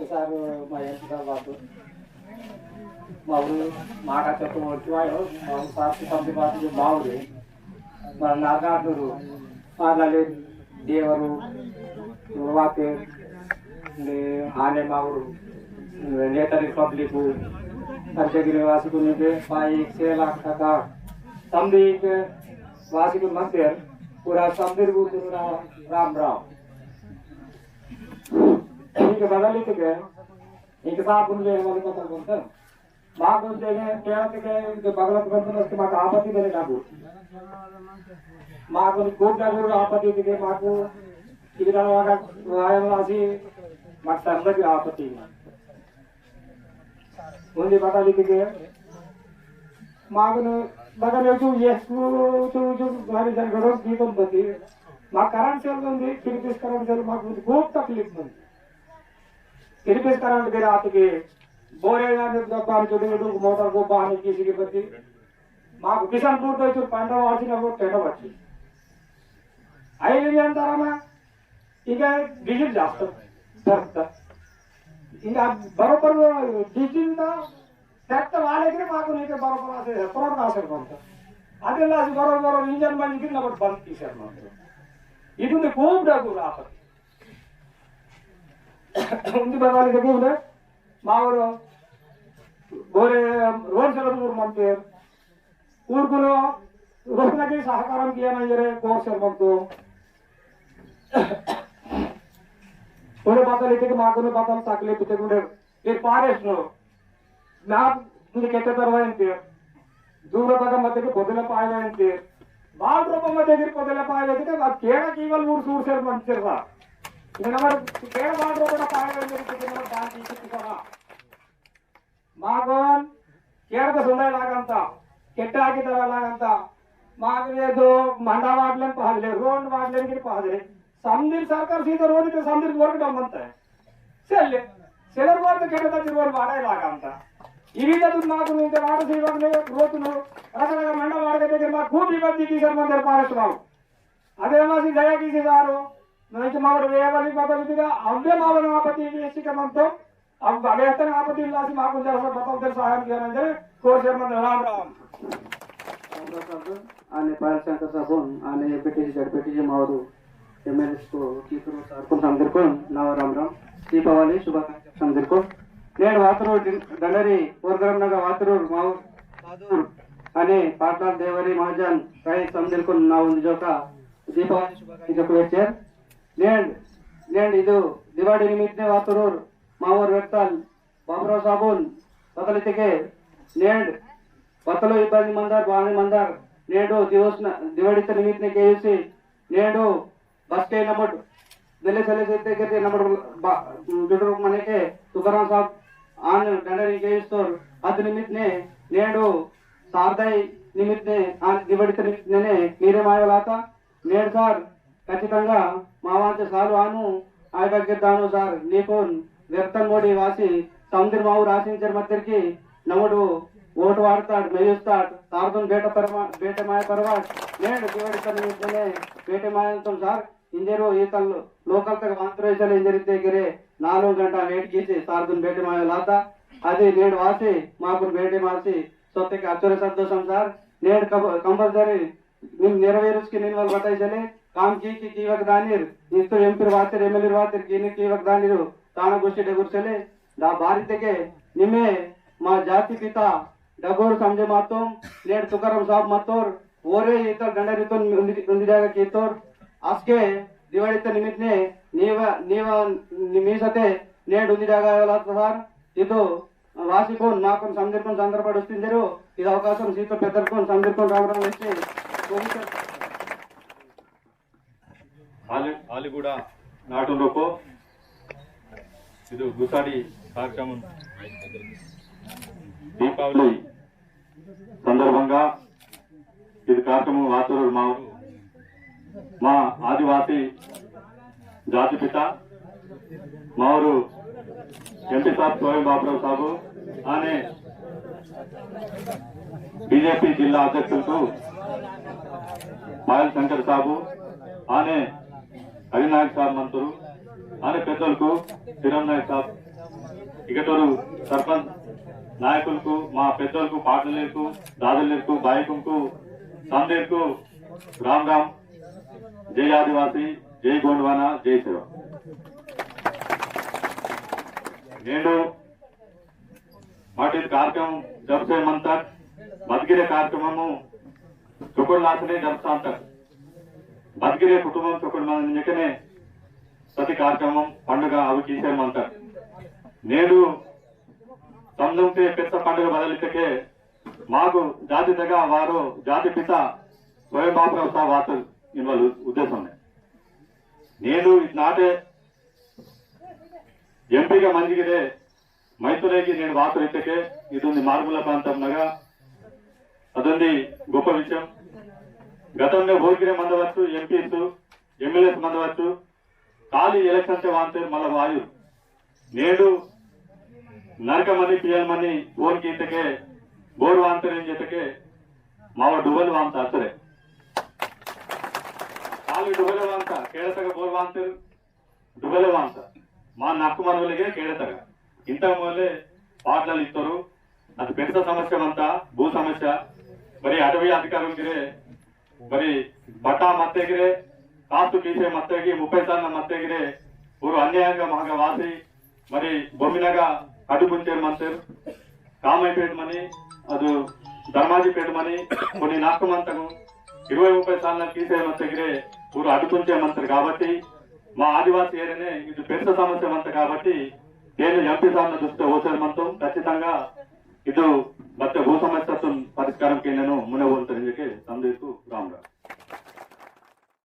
सार माहिती बात मावळ मागा तो मोठवायो मावळ सार संबंधी बात जो मावळे नागाडूरू पालाले देवरू वाते आने मावळू नेता रिपब्लिक पंचगिरी वासिकुल के पाई 1 लाख टका तंबी के वासिकुल मध्य पूरा तंबीर गुरुरा राम राम इनके बदली के इनके साथ उनके वाले पता बोलते मां को देने क्या के बगलत बंद उसके मां आपत्ति देने का मां को खूब जागरूक आपत्ति के मां को इधर वाला आया वासी मां सर्व की आपत्ति मुझे पता लिख के मागन बगल जो ये जो हमारे जन गरों की तो बती मां करंट चल रही फिर करंट चल मां को खूब तकलीफ बन फिर करंट के रात के बोरे ना पार छोटे छोटे मोटर को बाहर किसी के प्रति मां को किसानपुर तो जो पांडव आजी ना वो टेढ़ा बच्ची आई नहीं अंदर में इनका डिजिट जास्त करता इनका बरोबर डिजिट ना त्यात वाले के मां को नहीं के बरोबर आसे प्रोड ना आसे बनता ಅದೆಲ್ಲ ಬರೋಬರೋ ಇಂಜಿನ್ ಬಂದಿದ್ರೆ ನಾವು ಬಂದ್ ಕಿಸರ್ ಮಾಡ್ತಾರೆ ಇದೊಂದು खूब ಡಾಗು ಆಪತ್ತು ಒಂದು ಬದಲಾಗಿ ಕೂದ್ರೆ ಮಾವರು ಬೋರೆ ರೋಡ್ ಸಲೂರ್ ಮಾಡ್ತಾರೆ ಊರ್ಗುನು ರೋಡ್ನಾಗೆ ಸಹಕಾರಂ किया म्हणजे ಕೋರ್ಸ್ ಇರಬೇಕು थोड़े बादल इथे मागून बादल टाकले तिथे कुठे ते पारेस नो ना तुम्ही केटे तरवायंते दूर भागामध्ये पोदला पाहायला बाल रूपामध्ये पोदला पाहायला का केळा केवळ ऊर सूरसेर मंचरसा इथे नंबर केळा बाल रूपाला पाहायला तिथे नंबर दान किती मागून केळा सुंदर लागंत ಕೆಟ್ಟ ಆಗಿದರ लागंत मागलेದು ಮಂಡ वाढले पाहिले रोड वाढले की पाहिले समदीर सरकार सीधा रोड के समदीर वर्क डाउन बनता है चलले सेलर वर्क केटदाची रोड वाढायला लागंत इविदतून मागून इथे वाढ इवागले रोड नो रकरक मंड वाढगे मा खूप इबद्दी की सर मंदिर पारस राव अदे मासी दया की सिदारो नैच मावड वेवाली बदलदिगा अव्वे मावड आपत्ति वेसी कमंतो अब अवेतन आपत्ति इल्लासी मागून जरा बतावते सहाय्य किया म्हणजे कोर्स मंदिर राम राम आणि पालशंकर साबून आणि एपीटीसी जडपीटीसी मावरू एमएलएस को कीकरो सारकुन संदर्कोन नाव राम राम दीपावली शुभाकांक्षी संदर्को नेड वातरू दंडरी प्रोग्राम नगा वातरू माव सादूर आणि पाटलाल देवरी महाजन काही संदर्कोन नाव निजोका दीपावली शुभाकांक्षी वेचर नेड ಇದು ದಿವಾಡಿ ನಿಮಿತ್ತನೆ ವಾತರೂರ್ ಮಾವರ್ ವ್ಯಕ್ತಲ್ ಬಾಬರಾವ್ ಸಾಬೂನ್ ಬದಲಿತಿಗೆ नेड पतलो इब्बंदी मंदार बाणी मंदार नेडो दिवस दिवाळीच्या निमित्ताने केसी नेडो बस के नंबर दिले चले से के नंबर जुडर मने के तुकाराम साहब आन गंडरी केस्तोर अद निमित्तने नेडो सारदाई निमित्तने आन दिवाळीच्या निमित्ताने मीरे मायवलाता नेड सार ఖచ్చితంగా మావాంచ సాలు ఆను ఆగగ్గదాను సార్ నీకోన్ వ్యక్తం మోడి వాసి సముద్ర మావు రాసించర్ మధ్యకి నమడు ఓటు వాడతాడు మేయుస్తాడు సార్దున్ ಬೇಟೆ ಮಾಯ ಪರವಾಡ್ ನೇಡ್ ದಿವಡಿತ ನಿಮಿತ್ತನೆ ಬೇಟೆ ಮಾಯಂತಂ ಸಾರ್ ಇಂಜರು ಈತಲ್ ಲೋಕಲ್ ತಕ ವಾಂತರೇಸಲ್ ಇಂಜರಿತೆ ಗಿರೆ 4 ಗಂಟೆ ವೇಟ್ ಕೀಸಿ ಸಾರ್ದುನ್ ಬೇಟೆ ಮಾಯ ಲಾತ ಅದೇ ನೇಡ್ ವಾಸಿ ಮಾಕುನ್ ಬೇಟೆ ಮಾಸಿ ಸೊತ್ತೆಗೆ ಅಚ್ಚರೆ ಸಂತೋಷಂ ಸಾರ್ ನೇಡ್ ಕಂಪಲ್ಸರಿ ನಿಮ್ ನೆರವೇರಿಸ್ಕೆ ನಿನ್ವಲ್ ಬತಾಯಿಸಲೆ काम की वगदानीर इस्तो एमपी वातिर एमएलए वातिर की वगदानीर ताना गोष्टी डगुर चले दा बारी तेगे निमे मा जाति पिता डगोर समझे मातों नेड तुकाराम साहब मातोर ओरे इतर गंडरितो उंदिजागा कीतोर आस्के दिवाळीत निमित्तने नीव मीसते नेड उंदिजागा सार इदो वासिकोन माकोन समझिकोन संदर्भडुस्तिंदरू इदु अवकाशं सीतो पेदर्कोन समझिकोन रामराम वेच्चे ಆಲಿಗೂಡ ನಾಟು ಲೋಕೋ ಇದು ಗುಸಾಡಿ ಕಾರ್ಯಕ್ರಮ దీపావళి సందర్భంగా ఇది కార్యక్రమం వాతూరు మావూరు మా ఆదివాసీ జాతిపిత మావూరు ఎంపీ సాబ్ స్వయం బాబురావు సాబు అనే బీజేపీ జిల్లా అధ్యక్షులకు మాయల్ శంకర్ సాబు आने हरिनायक साहब मंत्री आने पेदल को तिरम नायक साहब ఇకటోరు సర్పంచ్ నాయకులకు మా పెద్దలకు పాటలకు దాదులకు బాయకులకు సందేర్కు రామ్ రామ్, జై ఆదివాसी, జై గోండవాన, జై శివ. నేను మాటి కార్యక్రమం జరుపుతామంటారు. బతికిరే కార్యక్రమము చుక్కడు లాసనే జరుపుతా అంటారు. బతికిరే కుటుంబం చుక్కడు మందికనే ప్రతి కార్యక్రమం పండుగ అవి తీసేయమంటారు. నేను తొమ్మిది పెద్ద పండుగ బదలికే మాకు జాతిగా వారు జాతి పిత స్వయం బాపురావు సాహెబ్ వాతల్ ఇన్వాల్వ్ ఉద్దేశం. నేను నాటే ఎంపీగా మందిగిరే మైతులేకి నేను వాతలు ఇచ్చకే ఇది మార్గుల ప్రాంతంగా అదొంది గొప్ప విషయం. గతంలో భోగిరే మందవచ్చు, ఎంపీస్ ఎమ్మెల్యేస్ మందవచ్చు, ఖాళీ ఎలక్షన్స్ వాంతే మళ్ళీ వాయు నేడు నరకమని పియల్మని ఓన్ గీతకే బోర్ వాంతరేం చేతకే మావ డుబల్ వాంత అసరే ఖాళీ డుబల వాంత కేడతగ బోర్ వాంతరు డుబల వాంత మా నక్కు మనవులకే కేడతగ ఇంత మొదలే పాటలు ఇస్తారు. అది పెద్ద సమస్య అంతా భూ సమస్య. మరి అటవీ అధికారులు గిరే మరి పట్టా మత్తెగిరే కాస్తు తీసే మత్తెగి 30 సార్ల మత్తెగిరే ఊరు అన్యాయంగా మహగా వాసి మరి బొమ్మినగా అడ్డుకుంటారు మంతరు కామైపేట మని అది ధర్మాజిపేట మని కొన్ని నాకమంతకు 20-30 సార్లు తీసే మత్తెగిరే ఊరు అడ్డుకుంటామంటారు. కాబట్టి మా ఆదివాసీ ఏరియానే ఇది పెద్ద సమస్య అంత. కాబట్టి నేను ఎంపీ సార్ల దృష్టి ఓసరమంతం ఖచ్చితంగా ఇది భూ సమస్య పరిష్కారం నేను మునవోల్తరించే సందేశకు రామరావు.